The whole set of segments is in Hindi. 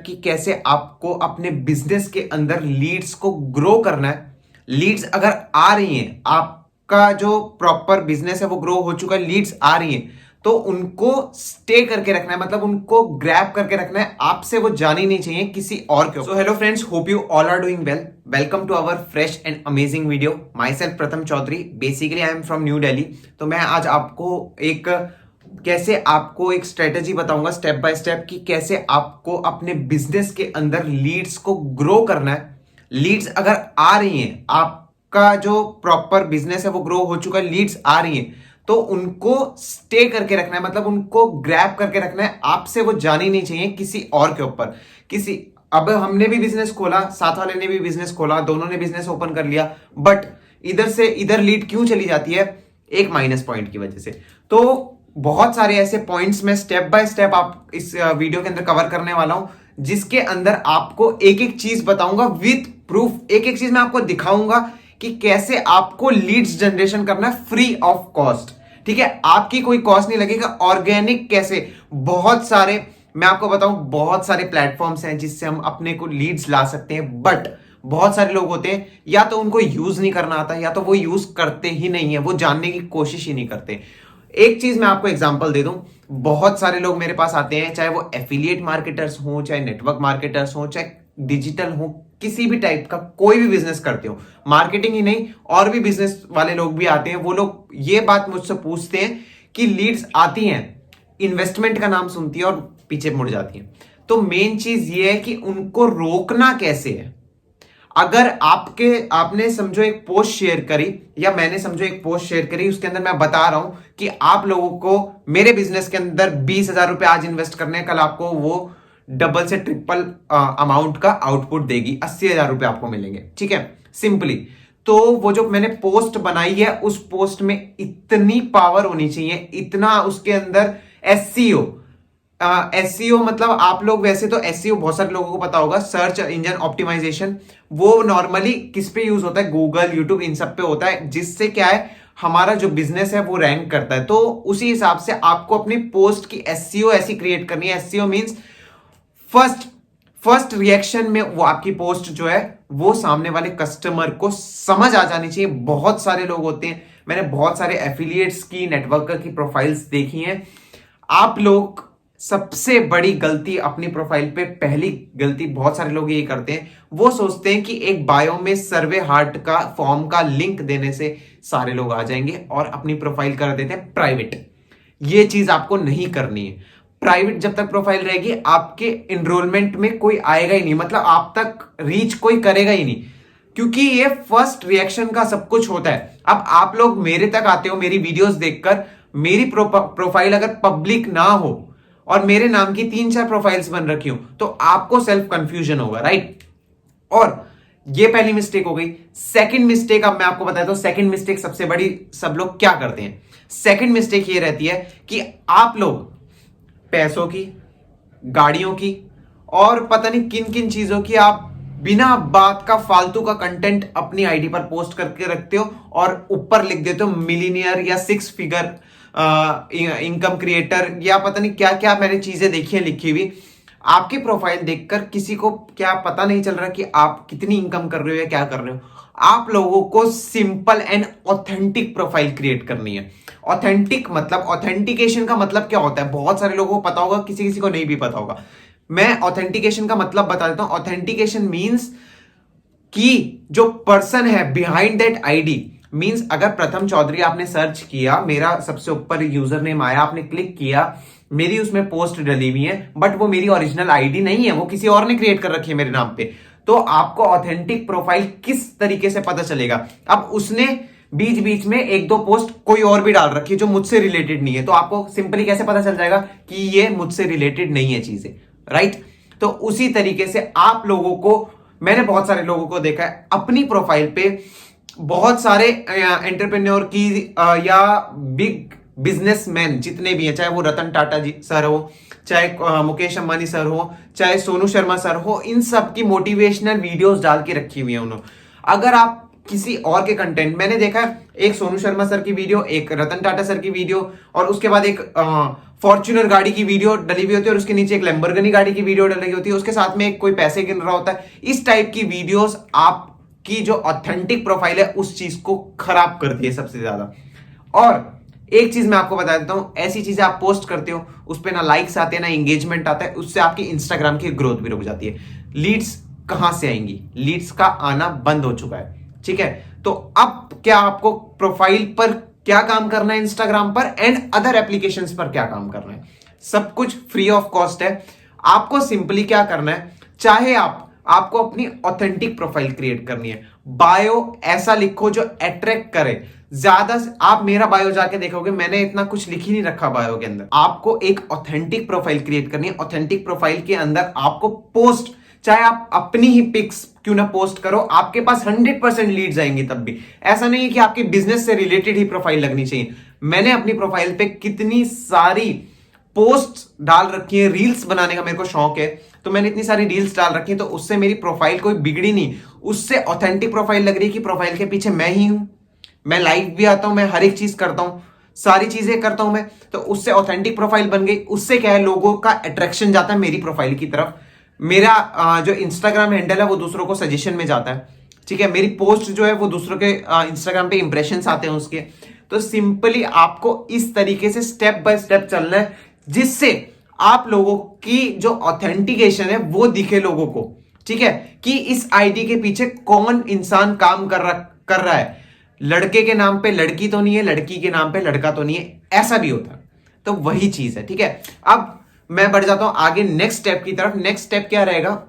कि कैसे आपको अपने बिजनेस के अंदर लीड्स को ग्रो करना है। लीड्स अगर आ रही हैं, आपका जो प्रॉपर बिजनेस है वो ग्रो हो चुका है, लीड्स आ रही हैं, तो उनको स्टे करके रखना है, मतलब उनको ग्रैब करके रखना है, आपसे वो जानी नहीं चाहिए किसी और के। So hello friends, hope you all are doing well. Welcome to our fresh and amazing video. Myself Pratham Chaudhary, basically I am from New Delhi. तो मैं आज आपको एक स्ट्रेटेजी बताऊंगा स्टेप बाय स्टेप कि कैसे आपको अपने बिजनेस के अंदर लीड्स को ग्रो करना है। लीड्स अगर आ रही हैं, आपका जो प्रॉपर बिजनेस है वो ग्रो हो चुका है, लीड्स आ रही हैं, तो उनको स्टे करके रखना है, मतलब उनको ग्रैब करके रखना है, आपसे वो जानी नहीं चाहिए किसी और के ऊपर। अब हमने भी बिजनेस खोला, साथ वाले ने भी बिजनेस खोला, दोनों ने बिजनेस ओपन कर लिया, बट इधर से इधर लीड क्यों चली जाती है? एक माइनस पॉइंट की वजह से। तो बहुत सारे ऐसे पॉइंट्स में स्टेप बाय स्टेप आप इस वीडियो के अंदर कवर करने वाला हूं, जिसके अंदर आपको एक एक चीज बताऊंगा विद प्रूफ। एक एक चीज मैं आपको दिखाऊंगा कि कैसे आपको लीड्स जनरेशन करना है फ्री ऑफ कॉस्ट। ठीक है, आपकी कोई कॉस्ट नहीं लगेगा। ऑर्गेनिक कैसे, बहुत सारे, मैं आपको बताऊं, बहुत सारे प्लेटफॉर्म्स हैं जिससे हम अपने को लीड्स ला सकते हैं, बट बहुत सारे लोग होते हैं या तो उनको यूज नहीं करना आता, या तो वो यूज करते ही नहीं है, वो जानने की कोशिश ही नहीं करते। एक चीज मैं आपको एग्जांपल दे दूं, बहुत सारे लोग मेरे पास आते हैं, चाहे वो एफिलिएट मार्केटर्स हो, चाहे नेटवर्क मार्केटर्स हो, चाहे डिजिटल हो, किसी भी टाइप का कोई भी बिजनेस करते हो, मार्केटिंग ही नहीं और भी बिजनेस वाले लोग भी आते हैं। वो लोग ये बात मुझसे पूछते हैं कि लीड्स आती हैं, इन्वेस्टमेंट का नाम सुनती है और पीछे मुड़ जाती है। तो मेन चीज ये है कि उनको रोकना कैसे है। अगर आपने समझो एक पोस्ट शेयर करी, या मैंने समझो एक पोस्ट शेयर करी, उसके अंदर मैं बता रहा हूं कि आप लोगों को मेरे बिजनेस के अंदर 20,000 रुपए आज इन्वेस्ट करने हैं, कल आपको वो डबल से ट्रिपल अमाउंट का आउटपुट देगी, 80,000 रुपए आपको मिलेंगे। ठीक है, सिंपली। तो वो जो मैंने पोस्ट बनाई है, उस पोस्ट में इतनी पावर होनी चाहिए, इतना उसके अंदर एसईओ। एसईओ मतलब आप लोग वैसे तो एसईओ बहुत सारे लोगों को पता होगा, सर्च इंजन ऑप्टिमाइजेशन। वो नॉर्मली किस पे यूज होता है? गूगल, यूट्यूब, इन सब पे होता है, जिससे क्या है, हमारा जो बिजनेस है वो रैंक करता है। तो उसी हिसाब से आपको अपनी पोस्ट की एसईओ ऐसी क्रिएट करनी है। एसईओ मींस फर्स्ट रिएक्शन में वो आपकी पोस्ट जो है वो सामने वाले कस्टमर को समझ आ जानी चाहिए। बहुत सारे लोग होते हैं, मैंने बहुत सारे एफिलिएट्स की, नेटवर्कर की प्रोफाइल्स देखी हैं। आप लोग सबसे बड़ी गलती अपनी प्रोफाइल पे, पहली गलती बहुत सारे लोग ये करते हैं, वो सोचते हैं कि एक बायो में सर्वे हार्ट का फॉर्म का लिंक देने से सारे लोग आ जाएंगे और अपनी प्रोफाइल कर देते हैं प्राइवेट। ये चीज आपको नहीं करनी है। प्राइवेट जब तक प्रोफाइल रहेगी, आपके इनरोलमेंट में कोई आएगा ही नहीं, मतलब आप तक रीच कोई करेगा ही नहीं, क्योंकि ये फर्स्ट रिएक्शन का सब कुछ होता है। अब आप लोग मेरे तक आते हो मेरी वीडियोस देखकर, मेरी प्रोफाइल अगर पब्लिक ना हो और मेरे नाम की 3-4 प्रोफाइल्स बन रखी हो, तो आपको सेल्फ कंफ्यूजन होगा, राइट? और ये पहली मिस्टेक हो गई। सेकंड मिस्टेक अब मैं आपको बताता हूं। सेकंड मिस्टेक सबसे बड़ी, सब लोग क्या करते हैं? सेकंड मिस्टेक ये रहती है कि आप लोग पैसों की, गाड़ियों की और पता नहीं किन किन चीजों की आप बिना बात का फालतू का कंटेंट अपनी आईडी पर पोस्ट करके रखते हो और ऊपर लिख देते हो मिलीनियर या 6 फिगर इनकम क्रिएटर, या पता नहीं क्या क्या मैंने चीजें देखी है लिखी हुई। आपकी प्रोफाइल देखकर किसी को क्या पता नहीं चल रहा कि आप कितनी इनकम कर रहे हो या क्या कर रहे हो। आप लोगों को simple and authentic profile create करनी है। ऑथेंटिक मतलब, ऑथेंटिकेशन का मतलब क्या होता है बहुत सारे लोगों को पता होगा, किसी किसी को नहीं भी पता होगा। मैं ऑथेंटिकेशन का मतलब बता देता हूं। ऑथेंटिकेशन मींस कि जो पर्सन है बिहाइंड दैट आईडी, मींस अगर प्रथम चौधरी आपने सर्च किया, मेरा सबसे ऊपर यूजर नेम आया, आपने क्लिक किया, मेरी उसमें पोस्ट डली हुई है, बट वो मेरी ओरिजिनल आईडी नहीं है, वो किसी और ने क्रिएट कर रखी है मेरे नाम पे। तो आपको ऑथेंटिक प्रोफाइल किस तरीके से पता चलेगा? अब उसने बीच बीच में 1-2 पोस्ट कोई और भी डाल रखी है जो मुझसे रिलेटेड नहीं है, तो आपको सिंपली कैसे पता चल जाएगा कि ये मुझसे रिलेटेड नहीं है चीजें, राइट? तो उसी तरीके से आप लोगों को, मैंने बहुत सारे लोगों को देखा है अपनी प्रोफाइल पे, बहुत सारे एंटरप्रेन्योर की या बिग बिजनेसमैन जितने भी हैं, चाहे वो रतन टाटा जी सर हो, चाहे मुकेश अंबानी सर हो, चाहे सोनू शर्मा सर हो, इन सब की मोटिवेशनल वीडियोस डाल के रखी हुई है उन्होंने। अगर आप किसी और के कंटेंट, मैंने देखा एक सोनू शर्मा सर की वीडियो, एक रतन टाटा सर की वीडियो, और उसके बाद एक फॉर्च्यूनर गाड़ी की वीडियो डली हुई होती है और उसके नीचे एक लैम्बोर्गिनी गाड़ी की वीडियो डली होती है, उसके साथ में कोई पैसे गिन रहा होता है। इस टाइप की वीडियोस आपकी जो ऑथेंटिक प्रोफाइल है उस चीज को खराब करती है सबसे ज्यादा। और एक चीज मैं आपको बता देता हूं, ऐसी चीजें आप पोस्ट करते हो उस पर ना लाइक्स आते हैं ना एंगेजमेंट आता है, उससे आपकी इंस्टाग्राम की ग्रोथ भी रुक जाती है। लीड्स कहां से आएंगी? लीड्स का आना बंद हो चुका है, ठीक है। तो अब क्या आपको प्रोफाइल पर क्या काम करना है, इंस्टाग्राम पर एंड अदर एप्लीकेशंस पर क्या काम करना है, सब कुछ फ्री ऑफ कॉस्ट है। आपको सिंपली क्या करना है, चाहे आपको अपनी ऑथेंटिक प्रोफाइल क्रिएट करनी है, बायो ऐसा लिखो जो अट्रैक्ट करे। ज्यादा आप मेरा बायो जाके देखोगे, मैंने इतना कुछ लिख ही नहीं रखा बायो के अंदर। आपको एक ऑथेंटिक प्रोफाइल क्रिएट करनी है। ऑथेंटिक प्रोफाइल के अंदर आपको पोस्ट, चाहे आप अपनी ही पिक्स क्यों ना पोस्ट करो, आपके पास 100% लीड्स आएंगी तब भी। ऐसा नहीं है कि आपके बिजनेस से रिलेटेड ही प्रोफाइल लगनी चाहिए। मैंने अपनी प्रोफाइल पे कितनी सारी पोस्ट डाल रखी है, रील्स बनाने का मेरे को शौक है तो मैंने इतनी सारी रील्स डाल रखी है, तो उससे मेरी प्रोफाइल कोई बिगड़ी नहीं, उससे ऑथेंटिक प्रोफाइल लग रही है कि प्रोफाइल के पीछे मैं ही हूं। मैं लाइव भी आता हूं, मैं हर एक चीज करता हूं, सारी चीजें करता हूं मैं, तो उससे ऑथेंटिक प्रोफाइल बन गई। उससे क्या है, लोगों का अट्रैक्शन जाता है मेरी प्रोफाइल की तरफ। मेरा जो इंस्टाग्राम हैंडल है वो दूसरों को सजेशन में जाता है, ठीक है। मेरी पोस्ट जो है वो दूसरों के इंस्टाग्राम पे इंप्रेशंस आते हैं उसके। तो सिंपली आपको इस तरीके से स्टेप बाय स्टेप चलना है, जिससे आप लोगों की जो ऑथेंटिकेशन है वो दिखे लोगों को, ठीक है, कि इस आईडी के पीछे कौन इंसान काम कर रहा है। लड़के के नाम पे लड़की तो नहीं है, लड़की के नाम पे लड़का तो नहीं है, ऐसा भी होता है। तो वही चीज है, ठीक है। अब मैं बढ़ जाता हूं आगे नेक्स्ट स्टेप की तरफ। नेक्स्ट स्टेप क्या रहेगा,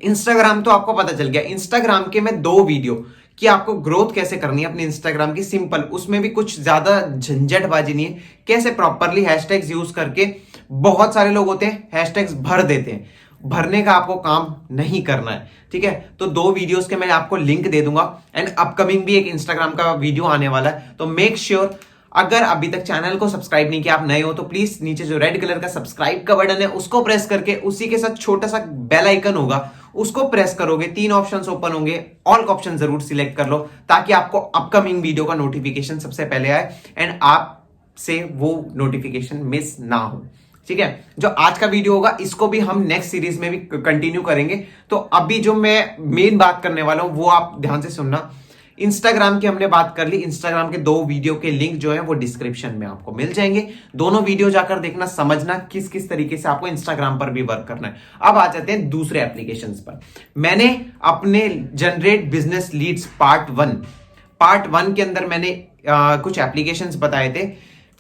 इंस्टाग्राम तो आपको पता चल गया। इंस्टाग्राम के मैं 2 वीडियो कि आपको ग्रोथ कैसे करनी है अपने इंस्टाग्राम की, सिंपल, उसमें भी कुछ ज्यादा झंझटबाजी नहीं है, कैसे प्रॉपरली हैशटैग्स यूज करके। बहुत सारे लोग होते हैं हैशटैग्स भर देते हैं, भरने का आपको काम नहीं करना है, ठीक है। तो 2 वीडियोस के मैं आपको लिंक दे दूंगा एंड अपकमिंग भी एक इंस्टाग्राम का वीडियो आने वाला है। तो मेक श्योर अगर अभी तक चैनल को सब्सक्राइब नहीं किया, आप नए हो तो प्लीज नीचे जो रेड कलर का सब्सक्राइब का बटन है उसको प्रेस करके उसी के साथ छोटा सा बेल आइकन होगा उसको प्रेस करोगे, 3 ऑप्शंस ओपन होंगे, ऑल का ऑप्शन जरूर सिलेक्ट कर लो ताकि आपको अपकमिंग वीडियो का नोटिफिकेशन सबसे पहले आए एंड आपसे वो नोटिफिकेशन मिस ना हो, ठीक है। जो आज का वीडियो होगा इसको भी हम नेक्स्ट सीरीज में भी कंटिन्यू करेंगे। तो अभी जो मैं मेन बात करने वाला हूं वो आप ध्यान से सुनना। इंस्टाग्राम की हमने बात कर ली, इंस्टाग्राम के 2 वीडियो के लिंक जो है वो डिस्क्रिप्शन में आपको मिल जाएंगे। दोनों वीडियो जाकर देखना, समझना किस किस तरीके से आपको इंस्टाग्राम पर भी वर्क करना है। अब आ जाते हैं दूसरे एप्लीकेशंस पर। मैंने अपने जनरेट बिजनेस लीड्स पार्ट 1 के अंदर मैंने कुछ एप्लीकेशंस बताए थे,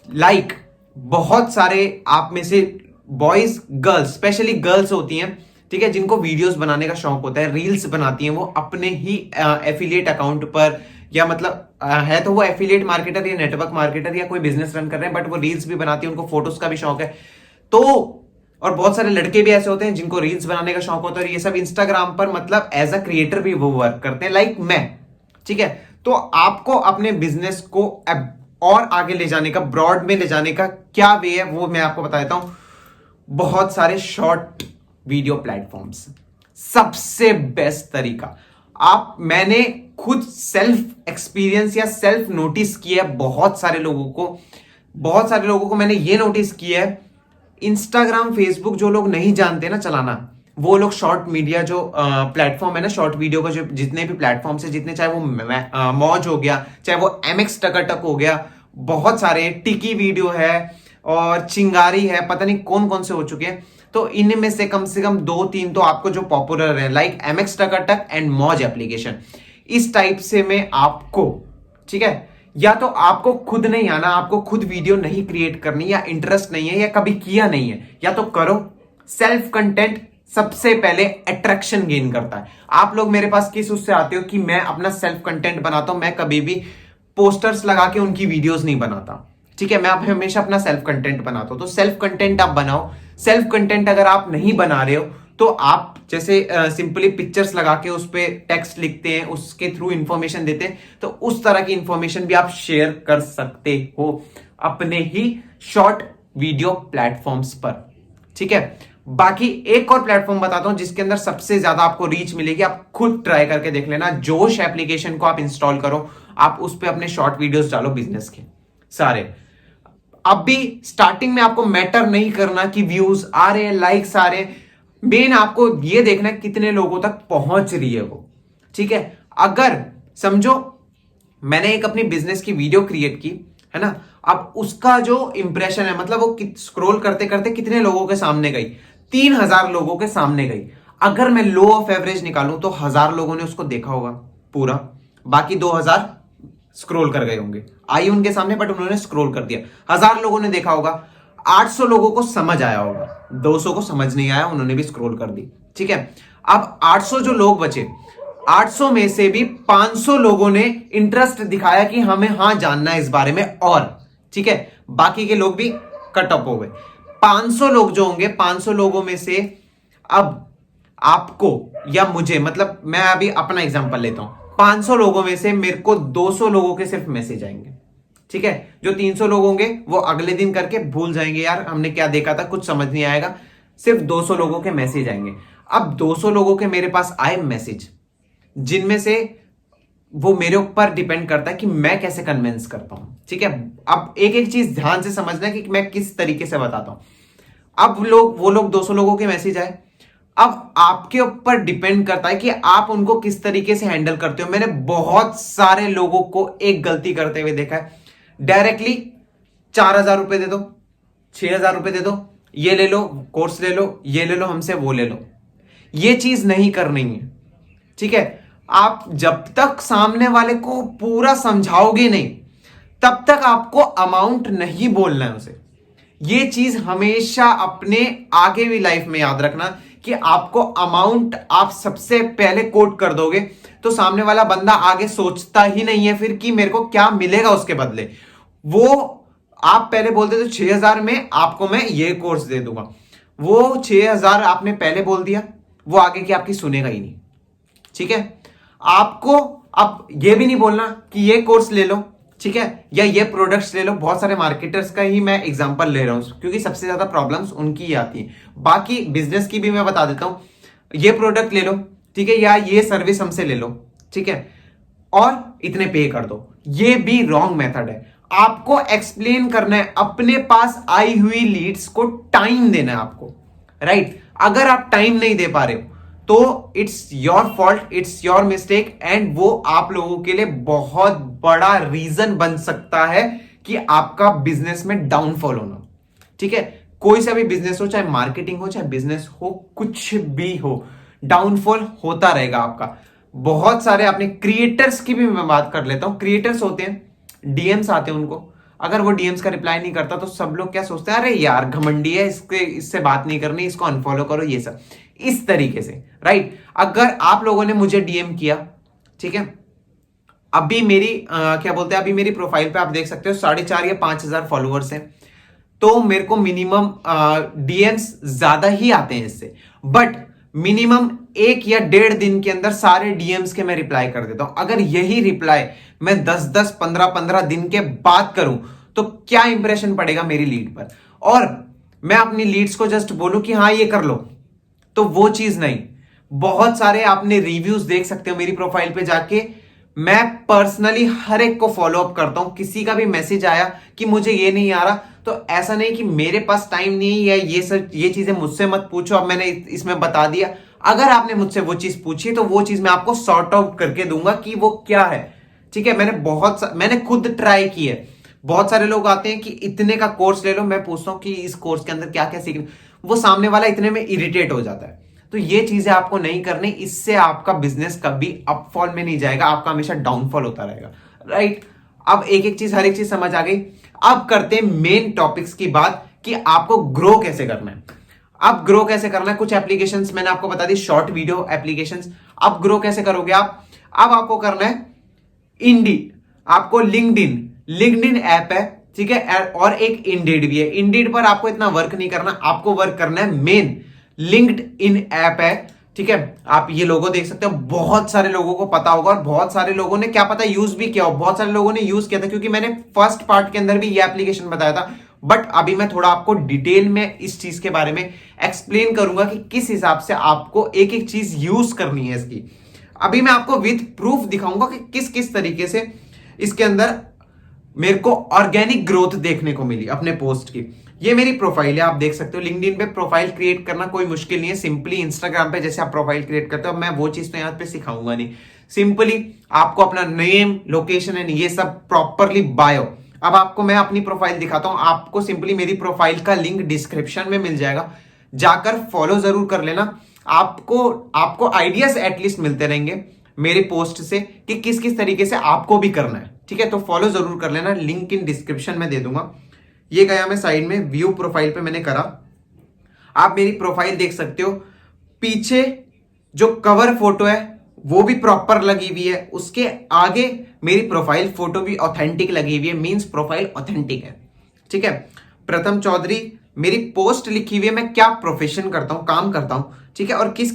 लाइक बहुत सारे आप में से बॉयज गर्ल्स, स्पेशली गर्ल्स होती हैं, ठीक है, जिनको वीडियोस बनाने का शौक होता है, रील्स बनाती हैं वो अपने ही एफिलिएट अकाउंट पर, या मतलब है तो वो एफिलिएट मार्केटर या नेटवर्क मार्केटर या कोई बिजनेस रन कर रहे हैं, बट वो रील्स भी बनाती है, उनको फोटोज का भी शौक है। तो और बहुत सारे लड़के भी ऐसे होते हैं जिनको रील्स बनाने का शौक होता है और ये सब इंस्टाग्राम पर मतलब एज अ क्रिएटर भी वो वर्क करते हैं, लाइक मैं, ठीक है। तो आपको अपने बिजनेस को और आगे ले जाने का, ब्रॉड में ले जाने का क्या वे है वो मैं आपको बता देता हूं। बहुत सारे शॉर्ट वीडियो प्लेटफॉर्म्स सबसे बेस्ट तरीका। मैंने खुद सेल्फ एक्सपीरियंस या सेल्फ नोटिस किया है, बहुत सारे लोगों को मैंने ये नोटिस किया है, इंस्टाग्राम फेसबुक जो लोग नहीं जानते ना चलाना, वो लोग शॉर्ट मीडिया जो प्लेटफॉर्म है ना, शॉर्ट वीडियो का जो जितने भी प्लेटफॉर्म है, जितने, चाहे वो मौज हो गया, चाहे वो MX टकाटक हो गया, बहुत सारे टिकी वीडियो है और चिंगारी है, पता नहीं कौन कौन से हो चुके हैं। तो इनमें से कम 2-3 तो आपको जो पॉपुलर है, लाइक MX टकाटक एंड मौज एप्लीकेशन, इस टाइप से में आपको, ठीक है, या तो आपको खुद नहीं आना, आपको खुद वीडियो नहीं क्रिएट करनी, या इंटरेस्ट नहीं है, या कभी किया नहीं है, या तो करो। सेल्फ कंटेंट सबसे पहले अट्रैक्शन गेन करता है। आप लोग मेरे पास किस उससे आते हो कि मैं अपना सेल्फ कंटेंट बनाता हूं, मैं कभी भी पोस्टर्स लगा के उनकी वीडियोस नहीं बनाता, ठीक है, मैं हमेशा अपना सेल्फ कंटेंट बनाता हूं। तो सेल्फ कंटेंट आप बनाओ। सेल्फ कंटेंट अगर आप नहीं बना रहे हो तो आप जैसे सिंपली पिक्चर्स लगा के उस पर टेक्स्ट लिखते हैं, उसके थ्रू इंफॉर्मेशन देते हैं, तो उस तरह की इंफॉर्मेशन भी आप शेयर कर सकते हो अपने ही शॉर्ट वीडियो प्लेटफॉर्म्स पर, ठीक है। बाकी एक और प्लेटफॉर्म बताता हूं जिसके अंदर सबसे ज्यादा आपको रीच मिलेगी, आप खुद ट्राई करके देख लेना। जोश एप्लीकेशन को आप इंस्टॉल करो, आप उस पर अपने शॉर्ट वीडियोस डालो बिजनेस के सारे। अभी स्टार्टिंग में आपको मैटर नहीं करना कि व्यूज आ रहे हैं, लाइक्स आ रहे हैं, मेन आपको ये देखना है कितने लोगों तक पहुंच रही है वो। ठीक है, अगर समझो मैंने एक अपनी बिजनेस की वीडियो क्रिएट की है ना, अब उसका जो इंप्रेशन है, मतलब वो स्क्रॉल करते करते कितने लोगों के सामने गई, 3,000 लोगों के सामने गई। अगर मैं लो ऑफ एवरेज निकालूं तो 1,000 लोगों ने उसको देखा होगा पूरा, बाकी 2,000 स्क्रॉल कर गए होंगे, आई उनके सामने बट उन्होंने स्क्रॉल कर दिया। 1,000 लोगों ने देखा होगा, 800 लोगों को समझ आया होगा, 200 को समझ नहीं आया, उन्होंने भी स्क्रॉल कर दी। ठीक है, अब 800 जो लोग बचे, 800 में से भी 500 लोगों ने इंटरेस्ट दिखाया कि हमें हां जानना है इस बारे में, और ठीक है, बाकी के लोग भी कट ऑफ हो गए। 500 लोग जो होंगे, 500 लोगों में से अब आपको या मुझे, मतलब मैं अभी अपना एग्जांपल लेता हूं, 500 लोगों में से मेरे को 200 लोगों के सिर्फ मैसेज आएंगे। ठीक है, जो 300 लोग होंगे वो अगले दिन करके भूल जाएंगे, यार हमने क्या देखा था, कुछ समझ नहीं आएगा, सिर्फ 200 लोगों के मैसेज आएंगे। अब 200 लोगों के मेरे पास आए मैसेज, जिनमें से वो मेरे ऊपर डिपेंड करता है कि मैं कैसे कन्विंस करता हूं। ठीक है, अब एक एक चीज ध्यान से समझना है कि मैं किस तरीके से बताता हूं। अब वो लोग 200 लोगों के मैसेज आए, अब आपके ऊपर डिपेंड करता है कि आप उनको किस तरीके से हैंडल करते हो। मैंने बहुत सारे लोगों को एक गलती करते हुए देखा है, डायरेक्टली 4,000 रुपए दे दो, 6,000 रुपए दे दो, ये ले लो कोर्स ले लो, ये ले लो हमसे, वो ले लो। ये चीज नहीं करनी है। ठीक है, आप जब तक सामने वाले को पूरा समझाओगे नहीं, तब तक आपको अमाउंट नहीं बोलना है उसे। ये चीज हमेशा अपने आगे भी लाइफ में याद रखना कि आपको अमाउंट आप सबसे पहले कोट कर दोगे तो सामने वाला बंदा आगे सोचता ही नहीं है फिर कि मेरे को क्या मिलेगा उसके बदले। वो आप पहले बोलते तो 6,000 में आपको मैं ये कोर्स दे दूंगा, वो 6,000 आपने पहले बोल दिया, वो आगे की आपकी सुनेगा ही नहीं। ठीक है, आपको अब ये भी नहीं बोलना कि ये कोर्स ले लो, ठीक है, या ये प्रोडक्ट्स ले लो। बहुत सारे मार्केटर्स का ही मैं एग्जांपल ले रहा हूं क्योंकि सबसे ज्यादा प्रॉब्लम्स उनकी ही आती है। बाकी बिजनेस की भी मैं बता देता हूं, ये प्रोडक्ट ले लो, ठीक है, या ये सर्विस हमसे ले लो, ठीक है, और इतने पे कर दो। ये भी रॉन्ग मेथड है। आपको एक्सप्लेन करना है, अपने पास आई हुई लीड्स को टाइम देना है आपको, राइट। अगर आप टाइम नहीं दे पा रहे हो तो it's your fault, it's your mistake, and वो आप लोगों के लिए बहुत बड़ा रीजन बन सकता है कि आपका बिजनेस में डाउनफॉल होना। ठीक है, कोई सा भी बिजनेस हो, चाहे मार्केटिंग हो, चाहे बिजनेस हो, कुछ भी हो, डाउनफॉल होता रहेगा आपका। बहुत सारे अपने क्रिएटर्स की भी मैं बात कर लेता हूं। क्रिएटर्स होते हैं, डीएम्स आते हैं उनको, अगर वो डीएम्स का रिप्लाई नहीं करता तो सब लोग क्या सोचते हैं, अरे यार घमंडी है, इससे बात नहीं करनी, इसको अनफॉलो करो, ये सब इस तरीके से, राइट। अगर आप लोगों ने मुझे डीएम किया, ठीक है, अभी मेरी क्या बोलते हैं, अभी मेरी प्रोफाइल पे आप देख सकते हो 4,500 या 5,000 फॉलोअर्स हैं, तो मेरे को मिनिमम डीएम्स ज्यादा ही आते हैं इससे, बट मिनिमम 1 या 1.5 दिन के अंदर सारे डीएम्स के मैं रिप्लाई कर देता हूं। अगर यही रिप्लाई मैं 10-10, 15-15 दिन के बाद करूं तो क्या इंप्रेशन पड़ेगा मेरी लीड पर, और मैं अपनी लीड्स को जस्ट बोलूं कि हाँ ये कर लो, तो वो चीज नहीं। बहुत सारे आपने रिव्यूज देख सकते हो मेरी प्रोफाइल पे जाके, मैं पर्सनली हर एक को फॉलो अप करता हूं। किसी का भी मैसेज आया कि मुझे ये नहीं आ रहा, तो ऐसा नहीं कि मेरे पास टाइम नहीं है, ये चीजें मुझसे मत पूछो, अब मैंने इसमें बता दिया। अगर आपने मुझसे वो चीज पूछी तो वो चीज मैं आपको सॉर्ट आउट करके दूंगा कि वो क्या है। ठीक है, मैंने खुद ट्राई की है। बहुत सारे लोग आते हैं कि इतने का कोर्स ले लो, मैं पूछता हूं कि इस कोर्स के अंदर क्या क्या सीखना, वो सामने वाला इतने में इरिटेट हो जाता है। तो ये चीजें आपको नहीं करनी, इससे आपका बिजनेस कभी अपफॉल में नहीं जाएगा, आपका हमेशा डाउनफॉल होता रहेगा, राइट। अब एक एक चीज, हर एक चीज समझ आ गई। अब करते हैं मेन टॉपिक्स की बात कि आपको ग्रो कैसे करना है। अब ग्रो कैसे करना है, कुछ एप्लीकेशंस मैंने आपको बता दी, शॉर्ट वीडियो एप्लीकेशंस। अब ग्रो कैसे करोगे आप, अब आपको करना है इंडीड, आपको लिंक्डइन ऐप है, ठीक है, और एक इंडीड भी है। इंडीड पर आपको इतना वर्क नहीं करना, आपको वर्क करना है मेन लिंक्डइन ऐप है, ठीक है। आप ये लोगो देख सकते हो, बहुत सारे लोगों को पता होगा, और बहुत सारे लोगों ने क्या पता यूज भी किया हो, बहुत सारे लोगों ने यूज किया था, क्योंकि मैंने फर्स्ट पार्ट के अंदर भी ये एप्लीकेशन बताया था। बट अभी मैं थोड़ा आपको डिटेल में इस चीज के बारे में एक्सप्लेन करूंगा कि किस हिसाब से आपको एक एक चीज यूज करनी है इसकी। अभी मैं आपको विद प्रूफ दिखाऊंगा कि किस किस तरीके से इसके अंदर मेरे को ऑर्गेनिक ग्रोथ देखने को मिली अपने पोस्ट की। ये मेरी प्रोफाइल है, आप देख सकते हो। लिंक्डइन पे प्रोफाइल क्रिएट करना कोई मुश्किल नहीं है, सिंपली इंस्टाग्राम पे जैसे आप प्रोफाइल क्रिएट करते हो, मैं वो चीज तो यहाँ पे सिखाऊंगा नहीं। सिंपली आपको अपना नेम, लोकेशन एंड ये सब प्रॉपरली बायो। अब आपको मैं अपनी प्रोफाइल दिखाता हूं, आपको सिंपली मेरी प्रोफाइल का लिंक डिस्क्रिप्शन में मिल जाएगा, जाकर फॉलो जरूर कर लेना। आपको आइडियाज एटलीस्ट मिलते रहेंगे मेरे पोस्ट से कि किस किस तरीके से आपको भी करना है, ठीक है। तो फॉलो जरूर कर लेना, लिंक इन डिस्क्रिप्शन में दे दूंगा। ये गया मैं साइड में, व्यू प्रोफाइल पे मैंने करा। आप मेरी प्रोफाइल देख सकते हो, पीछे जो कवर फोटो है वो भी प्रॉपर लगी हुई है, उसके आगे मेरी प्रोफाइल फोटो भी ऑथेंटिक लगी हुई है, मींस प्रोफाइल ऑथेंटिक है, ठीक है। प्रथम चौधरी मेरी पोस्ट लिखी हुई है, मैं क्या प्रोफेशन करता हूं, काम करता हूं, ठीक है। और किस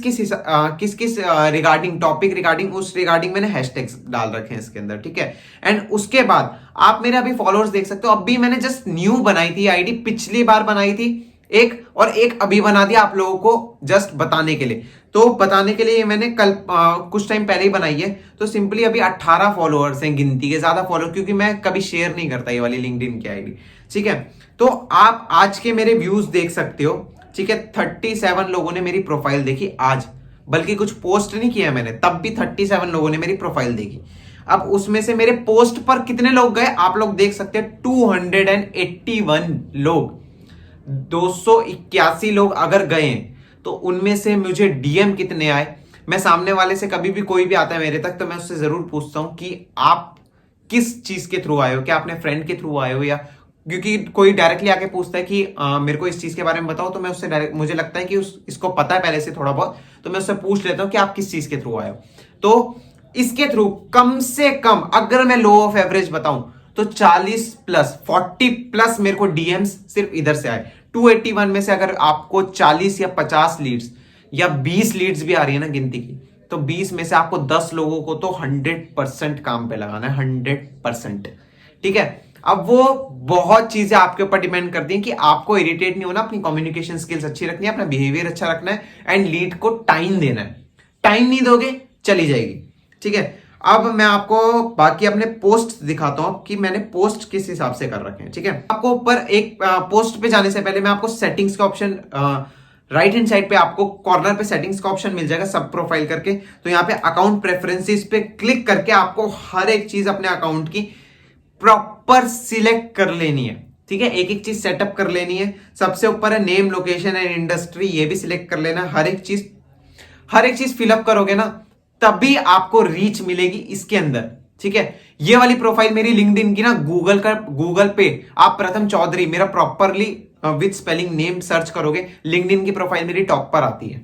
किस रिगार्डिंग टॉपिक, रिगार्डिंग उस रिगार्डिंग मैंने हैशटैग्स डाल रखे हैं इसके अंदर, ठीक है। एंड उसके बाद आप मेरे अभी फॉलोअर्स देख सकते हो, अभी मैंने जस्ट न्यू बनाई थी आईडी, पिछली बार बनाई थी एक, और एक अभी बना दिया आप लोगों को जस्ट बताने के लिए। तो बताने के लिए मैंने कल कुछ टाइम पहले ही बनाई है। तो सिंपली अभी 18 फॉलोअर्स हैं गिनती के, ज्यादा फॉलोअर क्योंकि मैं कभी शेयर नहीं करता ये वाली लिंक्डइन की आईडी, ठीक है। तो आप आज के मेरे व्यूज देख सकते हो, ठीक है। 37 लोगों ने मेरी प्रोफाइल देखी आज, बल्कि कुछ पोस्ट नहीं किया मैंने, तब भी 37 लोगों ने मेरी प्रोफाइल देखी। अब उसमें से मेरे पोस्ट पर कितने लोग गए आप लोग देख सकते हैं, 281 लोग, 281 लोग अगर गए तो उनमें से मुझे डीएम कितने आए। मैं सामने वाले से कभी भी कोई भी आता है मेरे तक तो मैं उससे जरूर पूछता हूं कि आप किस चीज के थ्रू आए हो, क्या आपने फ्रेंड के थ्रू आए हो, या क्योंकि कोई डायरेक्टली आके पूछता है कि मेरे को इस चीज के बारे में बताओ, तो मैं उससे डायरेक्ट, मुझे लगता है कि इसको पता है पहले से थोड़ा बहुत, तो मैं उससे पूछ लेता हूं कि आप किस चीज के थ्रू आए हो। तो इसके थ्रू कम से कम अगर मैं लो ऑफ एवरेज बताऊं तो 40 प्लस 40 प्लस मेरे को डीएम्स सिर्फ इधर से आए। 281 में से अगर आपको 40 या 50 लीड्स या 20 लीड्स भी आ रही है ना गिनती की, तो 20 में से आपको 10 लोगों को तो 100% काम पे लगाना है, 100%, ठीक है। अब वो बहुत चीजें आपके ऊपर डिपेंड करती हैं कि आपको इरिटेट नहीं होना, अपनी कम्युनिकेशन स्किल्स अच्छी रखनी है, अपना बिहेवियर अच्छा रखना है एंड लीड को टाइम देना है। टाइम नहीं दोगे चली जाएगी, ठीक है। अब मैं आपको बाकी अपने पोस्ट दिखाता हूं कि मैंने पोस्ट किस हिसाब से कर रखे हैं, ठीक है। आपको ऊपर एक पोस्ट पे जाने से पहले मैं आपको सेटिंग्स का ऑप्शन, राइट हैंड साइड पे आपको कॉर्नर पे सेटिंग्स का ऑप्शन मिल जाएगा सब प्रोफाइल करके। तो यहाँ पे अकाउंट प्रेफरेंसेस पे क्लिक करके आपको हर एक चीज अपने अकाउंट की प्रॉपर सिलेक्ट कर लेनी है, ठीक है। एक एक चीज सेटअप कर लेनी है। सबसे ऊपर है नेम, लोकेशन एंड इंडस्ट्री, ये भी सिलेक्ट कर लेना। हर एक चीज फिलअप करोगे ना तभी आपको रीच मिलेगी इसके अंदर, ठीक है। ये वाली प्रोफाइल मेरी लिंक्डइन की ना, गूगल पे आप प्रथम चौधरी मेरा properly with spelling name search करोगे, लिंक्डइन की प्रोफाइल मेरी टॉप पर आती है,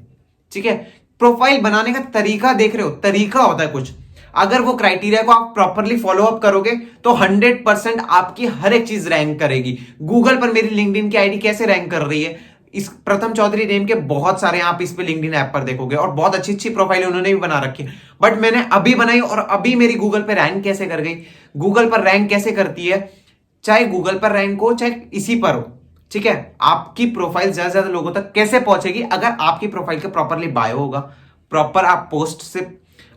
ठीक है। प्रोफाइल बनाने का तरीका देख रहे हो, तरीका होता है कुछ, अगर वो क्राइटेरिया को आप प्रॉपरली फॉलो अप करोगे तो 100% आपकी हर एक चीज रैंक करेगी। गूगल पर मेरी लिंक्डइन की आईडी कैसे रैंक कर रही है, इस प्रथम चौधरी नेम के बहुत सारे आप इस पे लिंक्डइन ऐप पर देखोगे, और बहुत अच्छी अच्छी प्रोफाइल उन्होंने भी बना रखी है। बट मैंने अभी बनाई और अभी मेरी गूगल पे रैंक कैसे कर गई। गूगल पर रैंक कैसे करती है, चाहे गूगल पर रैंक हो चाहे इसी पर हो, ठीक है। आपकी प्रोफाइल ज्यादा से ज्यादा लोगों तक कैसे पहुंचेगी, अगर आपकी प्रोफाइल का प्रॉपरली बायो होगा, प्रॉपर आप पोस्ट से,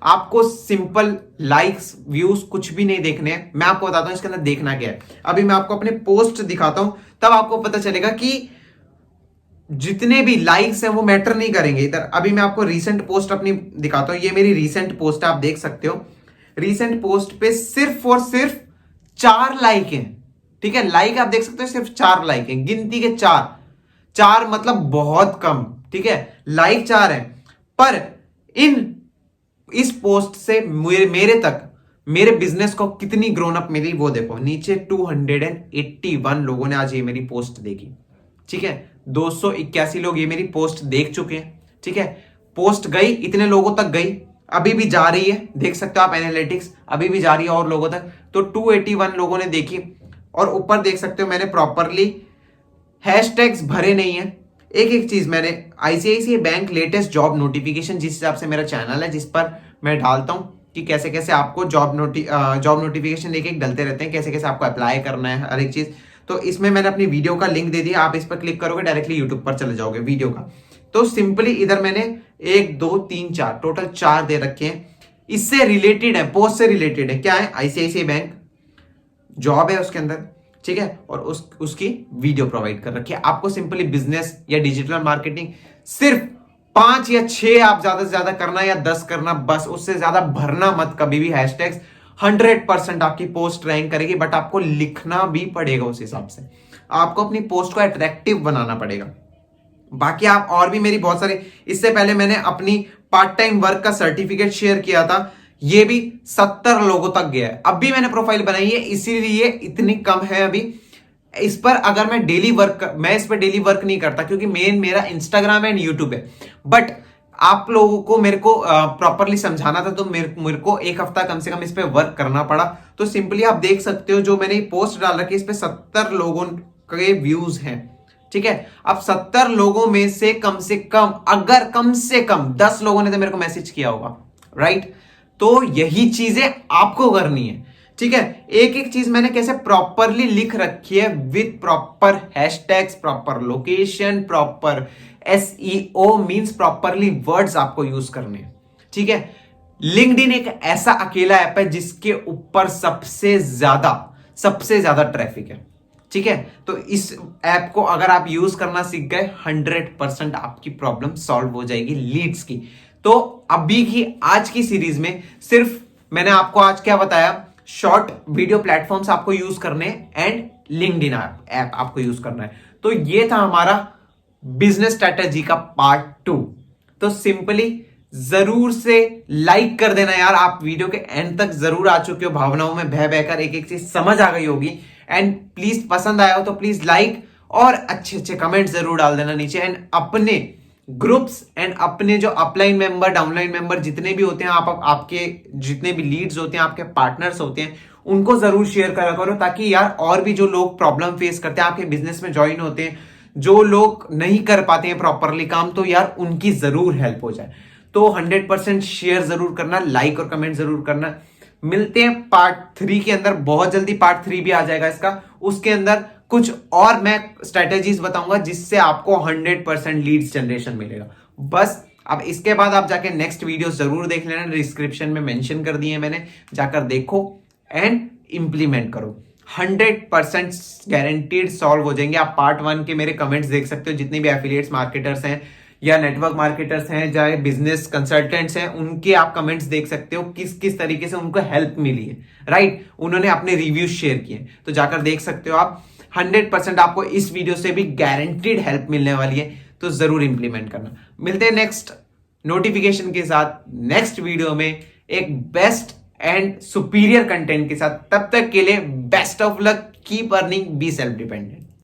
आपको सिंपल लाइक्स व्यूज कुछ भी नहीं देखने हैं। मैं आपको बताता हूं इसके अंदर देखना क्या है। अभी मैं आपको अपने पोस्ट दिखाता हूं, तब आपको पता चलेगा कि जितने भी लाइक्स हैं वो मैटर नहीं करेंगे इधर। अभी मैं आपको रीसेंट पोस्ट अपनी दिखाता हूं, ये मेरी रीसेंट पोस्ट है, आप देख सकते हो। रीसेंट पोस्ट पे सिर्फ और सिर्फ 4 लाइक हैं, ठीक है। लाइक आप देख सकते हो, सिर्फ 4 लाइक हैं, गिनती के 4 मतलब बहुत कम, ठीक है। लाइक 4 है, पर इस पोस्ट से मेरे तक, मेरे बिजनेस को कितनी ग्रोन अप मिली वो देखो। नीचे 281 लोगों ने आज ये मेरी पोस्ट देखी, ठीक है। 281 लोग ये मेरी पोस्ट देख चुके हैं, ठीक है। पोस्ट गई, इतने लोगों तक गई, अभी भी जा रही है, देख सकते हो आप एनालिटिक्स, अभी भी जा रही है और लोगों तक। तो 281 लोगों ने देखी, और ऊपर देख सकते हो मैंने प्रॉपरली हैशटैग्स भरे नहीं है। एक एक चीज मैंने, ICICI bank latest job notification, जिस हिसाब से मेरा चैनल है जिस पर मैं डालता हूं कि कैसे कैसे आपको जॉब नोटिफिकेशन एक एक डलते रहते हैं, कैसे कैसे आपको अप्लाई करना है हर एक चीज। तो इसमें मैंने अपनी वीडियो का लिंक दे दिया, आप इस पर क्लिक करोगे डायरेक्टली यूट्यूब पर चले जाओगे वीडियो का। तो सिंपली इधर मैंने 1 2 3 4 टोटल 4 दे रखे हैं। इससे रिलेटेड है, पोस्ट से रिलेटेड है, क्या है, आईसीआईसीआई बैंक, जॉब है उसके अंदर, ठीक है, और उसकी वीडियो प्रोवाइड कर रखी है। आपको सिंपली बिजनेस या डिजिटल मार्केटिंग सिर्फ 5 या 6 आप ज्यादा से ज्यादा करना या 10 करना, बस उससे ज्यादा भरना मत कभी भी हैशटैग्स। 100% आपकी पोस्ट रैंक करेगी, बट आपको लिखना भी पड़ेगा उस हिसाब से। आपको अपनी पोस्ट को अट्रैक्टिव बनाना पड़ेगा। बाकी आप और भी मेरी बहुत सारे, इससे पहले मैंने अपनी पार्ट टाइम वर्क का सर्टिफिकेट शेयर किया था, ये भी 70 लोगों तक गया है। अब भी मैंने प्रोफाइल बनाई है, इसीलिए इतनी कम है अभी। इस पर अगर मैं मैं इस पर डेली वर्क नहीं करता, क्योंकि मेरा इंस्टाग्राम एंड यूट्यूब है। बट आप लोगों को मेरे को प्रॉपरली समझाना था, तो मेरे को एक हफ्ता कम से कम इस पे वर्क करना पड़ा। तो सिंपली आप देख सकते हो, जो मैंने पोस्ट डाल रखी है इस पे 70 लोगों के व्यूज हैं, ठीक है। अब 70 लोगों में से कम अगर कम से कम 10 लोगों ने तो मेरे को मैसेज किया होगा, राइट। तो यही चीजें आपको करनी है, ठीक है। एक एक चीज मैंने कैसे प्रॉपरली लिख रखी है, with proper hashtags, proper location, proper SEO means properly words आपको यूज करने, ठीक है। लिंक्डइन एक ऐसा अकेला ऐप है जिसके ऊपर सबसे ज्यादा ट्रैफिक है, ठीक है। तो इस ऐप को अगर आप यूज करना सीख गए, 100% आपकी प्रॉब्लम सॉल्व हो जाएगी लीड्स की। तो अभी की आज की सीरीज में सिर्फ मैंने आपको आज क्या बताया, शॉर्ट वीडियो प्लेटफॉर्म्स आपको यूज करने एंड लिंक्डइन ऐप आपको यूज करना है। तो ये था हमारा बिजनेस स्ट्रेटेजी का पार्ट 2। तो सिंपली जरूर से लाइक कर देना यार, आप वीडियो के एंड तक जरूर आ चुके हो, भावनाओं में बह बहकर एक एक चीज समझ आ गई होगी। एंड प्लीज पसंद आया हो तो प्लीज लाइक और अच्छे अच्छे कमेंट जरूर डाल देना नीचे। एंड अपने ग्रुप्स एंड अपने जो अपलाइन मेंबर, डाउनलाइन मेंबर जितने भी होते हैं, आपके जितने भी लीड्स होते हैं, आपके पार्टनर्स होते हैं, उनको जरूर शेयर करा करो, ताकि यार और भी जो लोग प्रॉब्लम फेस करते हैं, आपके बिजनेस में ज्वाइन होते हैं, जो लोग नहीं कर पाते हैं प्रॉपरली काम, तो यार उनकी जरूर हेल्प हो जाए। तो 100% शेयर जरूर करना, लाइक और कमेंट जरूर करना। मिलते हैं पार्ट 3 के अंदर, बहुत जल्दी पार्ट 3 भी आ जाएगा इसका। उसके अंदर कुछ और मैं स्ट्रेटेजीज बताऊंगा जिससे आपको 100% लीड्स जनरेशन मिलेगा। बस अब इसके बाद आप जाके नेक्स्ट वीडियो जरूर देख लेना, डिस्क्रिप्शन में मेंशन कर दिए मैंने, जाकर देखो एंड इंप्लीमेंट करो। 100% गारंटीड सॉल्व हो जाएंगे। आप पार्ट 1 के मेरे कमेंट्स देख सकते हो, जितने भी एफिलिएट्स मार्केटर्स हैं या नेटवर्क मार्केटर्स हैं, चाहे बिजनेस कंसल्टेंट्स हैं, उनके आप कमेंट्स देख सकते हो, किस किस तरीके से उनको हेल्प मिली है, राइट। उन्होंने अपने रिव्यूज शेयर किए, तो जाकर देख सकते हो आप। 100% आपको इस वीडियो से भी गारंटीड हेल्प मिलने वाली है, तो जरूर इंप्लीमेंट करना। मिलते हैं नेक्स्ट नोटिफिकेशन के साथ नेक्स्ट वीडियो में, एक बेस्ट एंड सुपीरियर कंटेंट के साथ। तब तक के लिए best of luck, keep earning, be self dependent.